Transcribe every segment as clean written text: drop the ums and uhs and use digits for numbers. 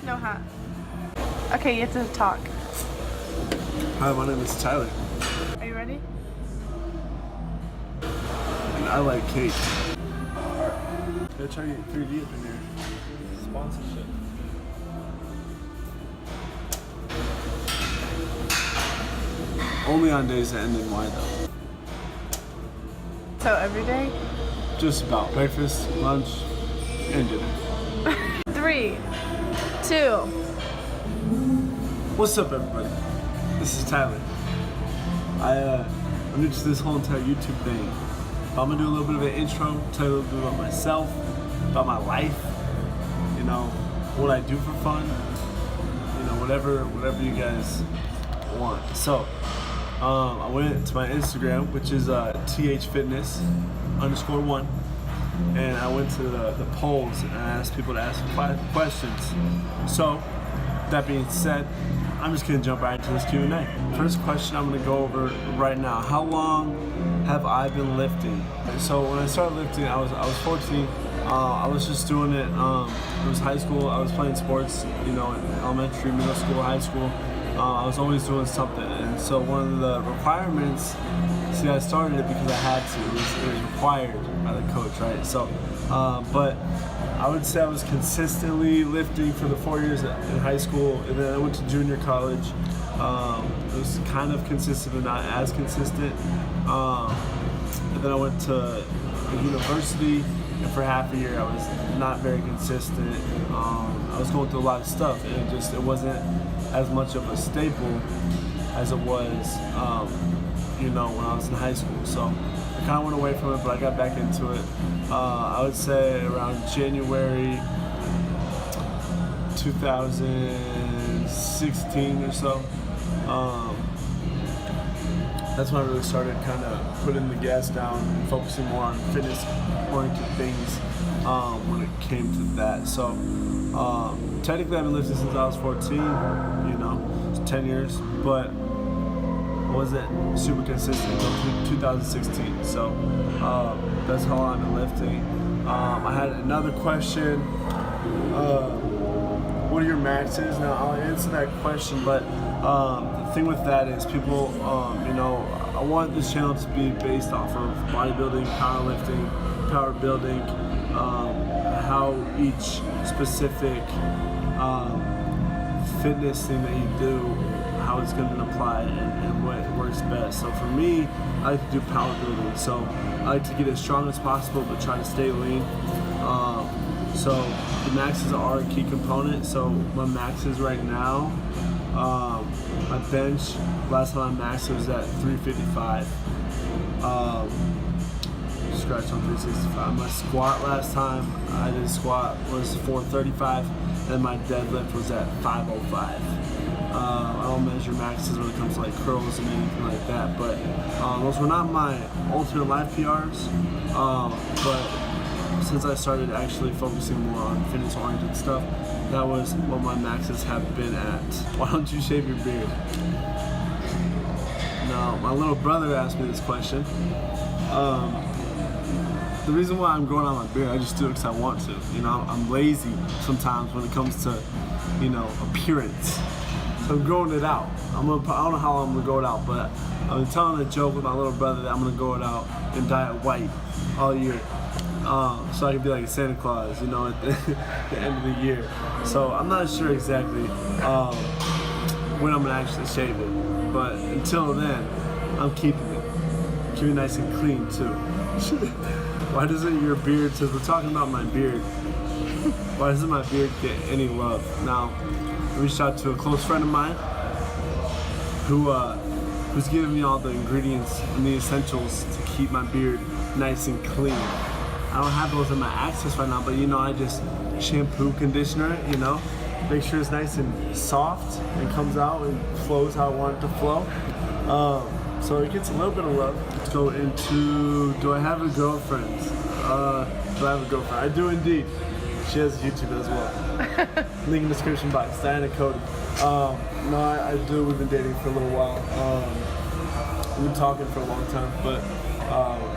No hat. Okay, you have to talk. Hi, my name is Tyler. Are you ready? And I like cake. Alright. Gotta try to get 3D up in here. Sponsorship. Only on days that end in Y though. So every day? Just about. Breakfast, lunch, and dinner. 3, 2. What's up, everybody? This is Tyler. I'm new to this whole entire YouTube thing. I'm gonna do a little bit of an intro, tell you a little bit about myself, about my life, you know, what I do for fun, you know, whatever you guys want. So, I went to my Instagram, which is THFITNESS _1, and I went to the polls and I asked people to ask 5 questions. So, that being said, I'm just gonna jump right into this Q&A. First question I'm gonna go over right now. How long have I been lifting? So when I started lifting, I was 14. I was just doing it. It was high school. I was playing sports, you know, in elementary, middle school, high school. I was always doing something, and so one of the requirements. See, I started it because I had to. It was required by the coach, right? So, but I would say I was consistently lifting for the 4 years in high school, and then I went to junior college. It was kind of consistent, but not as consistent. And then I went to university, and for half a year I was not very consistent. I was going through a lot of stuff, and it wasn't as much of a staple as it was, you know, when I was in high school. So I kind of went away from it, but I got back into it. I would say around January 2016 or so. That's when I really started kind of putting the gas down and focusing more on fitness-oriented things when it came to that. So technically I've been lifting since I was 14, you know, it's 10 years, but wasn't super consistent until 2016. So that's how long I've been lifting. I had another question. What are your maxes? Now I'll answer that question, but the thing with that is people, you know, I want this channel to be based off of bodybuilding, powerlifting, power building, how each specific fitness thing that you do, how it's going to apply and what works best. So for me, I like to do power building. So I like to get as strong as possible, but try to stay lean. So the maxes are a key component. So my maxes right now, my bench, last time I maxed was at 355. Scratch on 365. My squat last time I did squat was 435, and my deadlift was at 505. I don't measure maxes when it comes to like curls and anything like that, but those were not my alternate life PRs. But since I started actually focusing more on fitness-oriented stuff, that was what my maxes have been at. Why don't you shave your beard? Now, my little brother asked me this question. The reason why I'm growing out my beard, I just do it because I want to. You know, I'm lazy sometimes when it comes to, you know, appearance. So I'm growing it out. I don't know how long I'm gonna grow it out, but I've been telling a joke with my little brother that I'm gonna grow it out and dye it white all year. So I can be like a Santa Claus, you know, at the end of the year. So I'm not sure exactly when I'm gonna actually shave it, but until then, I'm keeping it. Keep it nice and clean too. Why doesn't your beard, since we're talking about my beard, why doesn't my beard get any love? Now, I reached out to a close friend of mine who's giving me all the ingredients and the essentials to keep my beard nice and clean. I don't have those in my access right now, but you know, I just shampoo, conditioner it, you know, make sure it's nice and soft and comes out and flows how I want it to flow. So it gets a little bit of love. Let's go into, do I have a girlfriend? Do I have a girlfriend? I do indeed. She has YouTube as well. Link in the description box, Diana Cody. No, I do. We've been dating for a little while. We've been talking for a long time, but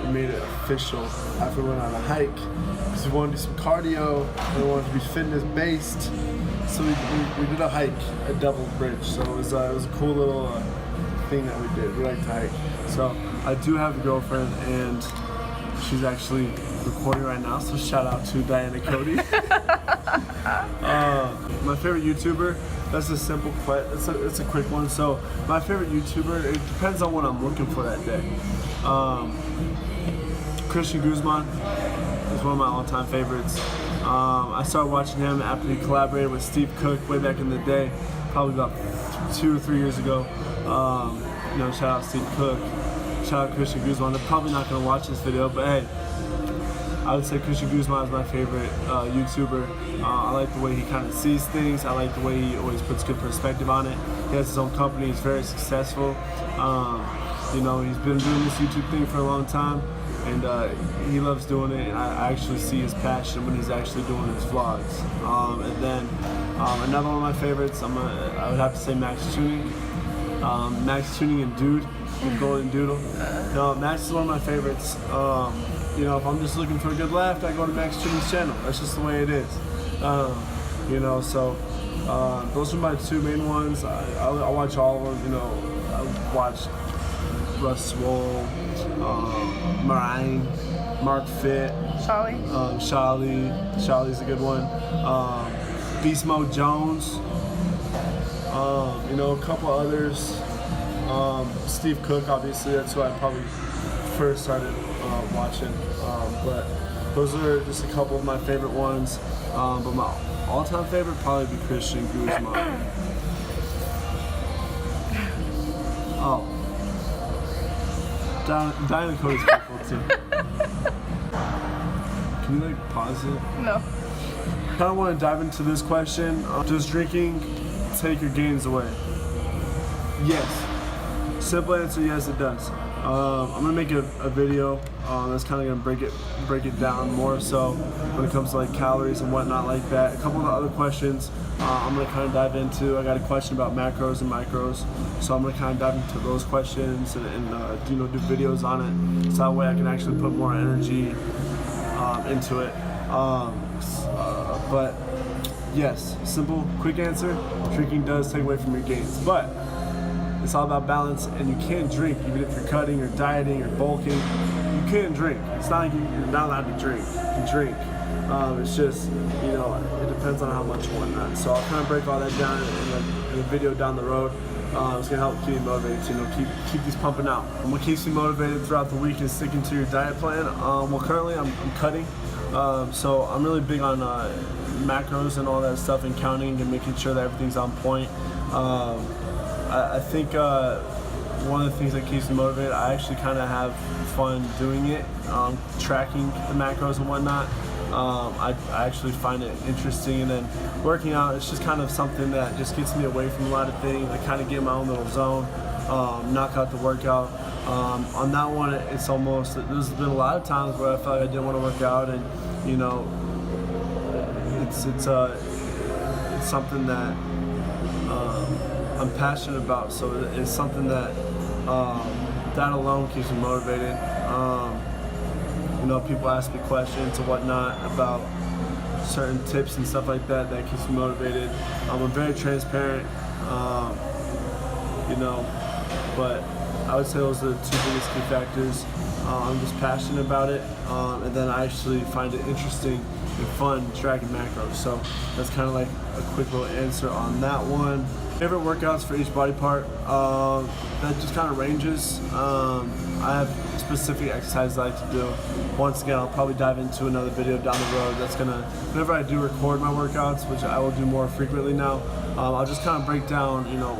we made it official after we went on a hike because we wanted to do some cardio and we wanted to be fitness based. So we did a hike at Double Bridge. So it was a cool little thing that we did. We like to hike. So I do have a girlfriend and she's actually recording right now. So shout out to Diana Cody. My favorite YouTuber. That's a simple question. It's a quick one. So my favorite YouTuber, it depends on what I'm looking for that day. Christian Guzman is one of my all-time favorites. I started watching him after he collaborated with Steve Cook way back in the day, probably about 2 or 3 years ago. You know, shout out Steve Cook, shout out Christian Guzman. They're probably not gonna watch this video, but hey, I would say Christian Guzman is my favorite YouTuber. I like the way he kind of sees things. I like the way he always puts good perspective on it. He has his own company. He's very successful. You know, he's been doing this YouTube thing for a long time, and he loves doing it. And I actually see his passion when he's actually doing his vlogs. And then another one of my favorites, I would have to say Max Tuning. Max Tuning and Dude, the Golden Doodle. No, Max is one of my favorites. You know, if I'm just looking for a good laugh, I go to Max Tuning's channel. That's just the way it is. You know, so those are my two main ones. I watch all of them. You know, I watch Russ Swole, Marine, Mark Fit, Shali's a good one. Beast Mode Jones. You know, a couple others. Steve Cook, obviously, that's who I probably first started watching. But those are just a couple of my favorite ones. But my all-time favorite probably be Christian Guzman. Oh, Diana Cody's cool too. Can you like pause it? No. Kind of want to dive into this question. Does drinking take your gains away? Yes. Simple answer, yes it does. I'm gonna make a video that's kind of gonna break it down more so when it comes to like calories and whatnot like that. A couple of the other questions I'm gonna kind of dive into. I got a question about macros and micros, so I'm gonna kind of dive into those questions and you know, do videos on it, so that way I can actually put more energy into it. But yes, simple, quick answer: drinking does take away from your gains, but it's all about balance, and you can't drink even if you're cutting or dieting or bulking. You can't drink. It's not like you're not allowed to drink. You can drink. It's just, you know, it depends on how much and whatnot. So I'll kind of break all that down in a video down the road. It's gonna help keep you motivated to, you know, keep these pumping out. And what keeps me motivated throughout the week is sticking to your diet plan. Well, currently I'm cutting, so I'm really big on macros and all that stuff, and counting and making sure that everything's on point. I think one of the things that keeps me motivated, I actually kind of have fun doing it, tracking the macros and whatnot. I actually find it interesting, and then working out, it's just kind of something that just gets me away from a lot of things. I kind of get in my own little zone, knock out the workout. On that one, it's almost, there's been a lot of times where I felt like I didn't want to work out, and you know, it's something that I'm passionate about, so it's something that that alone keeps me motivated. You know, people ask me questions and whatnot about certain tips and stuff like that. That keeps me motivated. I'm very transparent, you know, but I would say those are the two biggest key factors. I'm just passionate about it, and then I actually find it interesting and fun tracking macros. So that's kind of like a quick little answer on that one. Favorite workouts for each body part, that just kind of ranges. I have specific exercises I like to do. Once again, I'll probably dive into another video down the road that's gonna, whenever I do record my workouts, which I will do more frequently now, I'll just kind of break down, you know,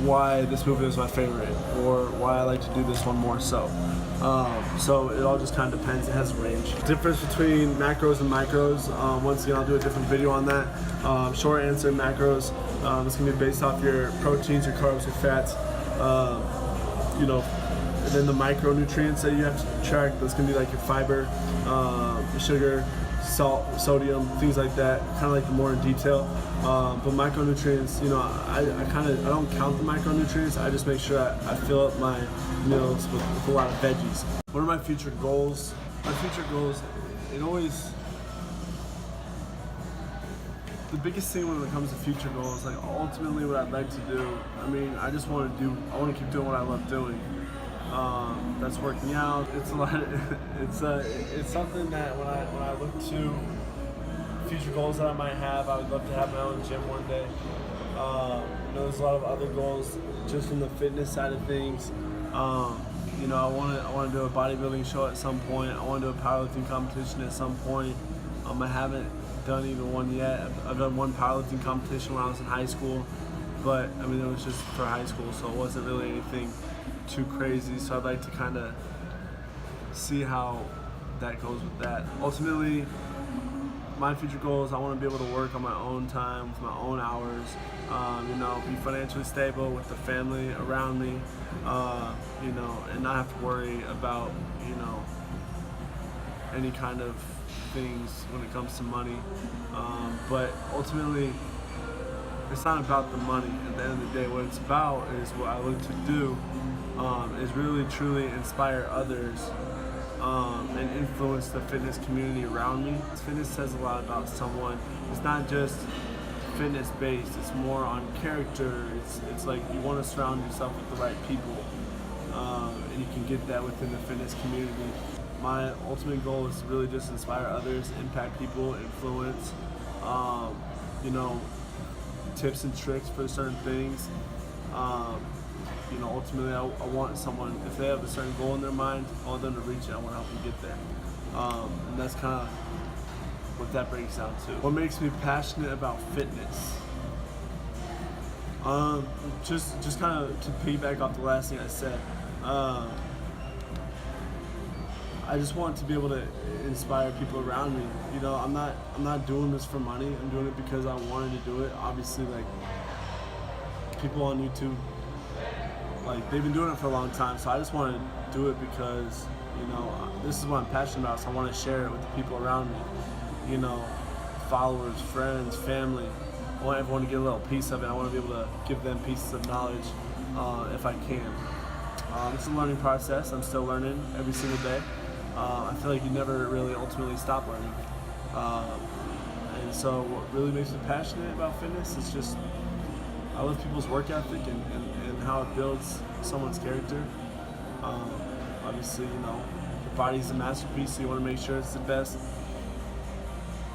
why this movement is my favorite, or why I like to do this one more so. So it all just kind of depends. It has a range. Difference between macros and micros. Once again, I'll do a different video on that. Short answer: macros. It's gonna be based off your proteins, your carbs, your fats. You know, and then the micronutrients that you have to track. That's gonna be like your fiber, your sugar, salt, sodium, things like that, kind of like the more in detail. But micronutrients, you know, I don't count the micronutrients. I just make sure I fill up my meals with a lot of veggies. What are my future goals? My future goals, the biggest thing when it comes to future goals, like ultimately what I'd like to do, I mean, I want to keep doing what I love doing. That's working out. It's a lot. It's something that when I look to future goals that I might have, I would love to have my own gym one day. You know, there's a lot of other goals just from the fitness side of things. You know, I want to do a bodybuilding show at some point. I want to do a powerlifting competition at some point. I haven't done even one yet. I've done one powerlifting competition when I was in high school, but I mean it was just for high school, so it wasn't really anything too crazy. So I'd like to kind of see how that goes with that. Ultimately, my future goals, I want to be able to work on my own time, with my own hours, you know, be financially stable with the family around me, you know, and not have to worry about, you know, any kind of things when it comes to money. But ultimately, it's not about the money. At the end of the day, what it's about is what I look to do is really truly inspire others and influence the fitness community around me. Fitness says a lot about someone. It's not just fitness based, it's more on character. It's like you want to surround yourself with the right people, and you can get that within the fitness community. My ultimate goal is to really just inspire others, impact people, influence, you know, tips and tricks for certain things. You know, ultimately, I want someone, if they have a certain goal in their mind, I want them to reach it. I want to help them get there. And that's kind of what that breaks down to. What makes me passionate about fitness? Just kind of to piggyback off the last thing I said. I just want to be able to inspire people around me. You know, I'm not doing this for money. I'm doing it because I wanted to do it. Obviously, like, people on YouTube, like, they've been doing it for a long time, so I just want to do it because, you know, this is what I'm passionate about, so I want to share it with the people around me. You know, followers, friends, family. I want everyone to get a little piece of it. I want to be able to give them pieces of knowledge if I can. It's a learning process. I'm still learning every single day. I feel like you never really ultimately stop learning. And so what really makes me passionate about fitness is just, I love people's work ethic and how it builds someone's character. Obviously, you know, the body's a masterpiece, so you want to make sure it's the best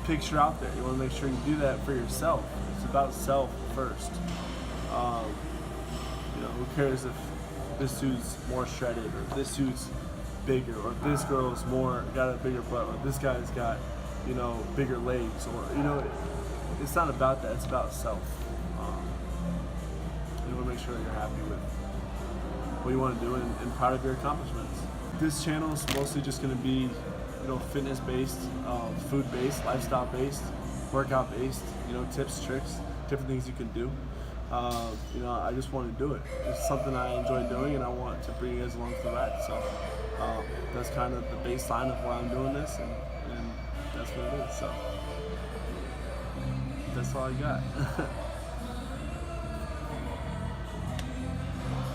picture out there. You want to make sure you do that for yourself. It's about self first. You know, who cares if this dude's more shredded, or if this dude's bigger, or if this girl's got a bigger butt, or this guy's got, you know, bigger legs, or, you know, it's not about that. It's about self. You want to make sure that you're happy with what you want to do and proud of your accomplishments. This channel is mostly just going to be, you know, fitness based, food based, lifestyle based, workout based, you know, tips, tricks, different things you can do. You know, I just want to do it. It's something I enjoy doing, and I want to bring you guys along for the ride. So that's kind of the baseline of why I'm doing this, and that's what it is. So that's all I got.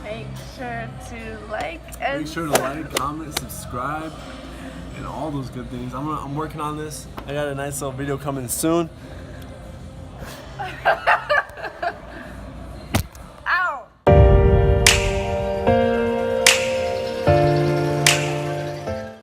Make sure to like and Make sure to like, comment, subscribe, and all those good things. I'm working on this. I got a nice little video coming soon.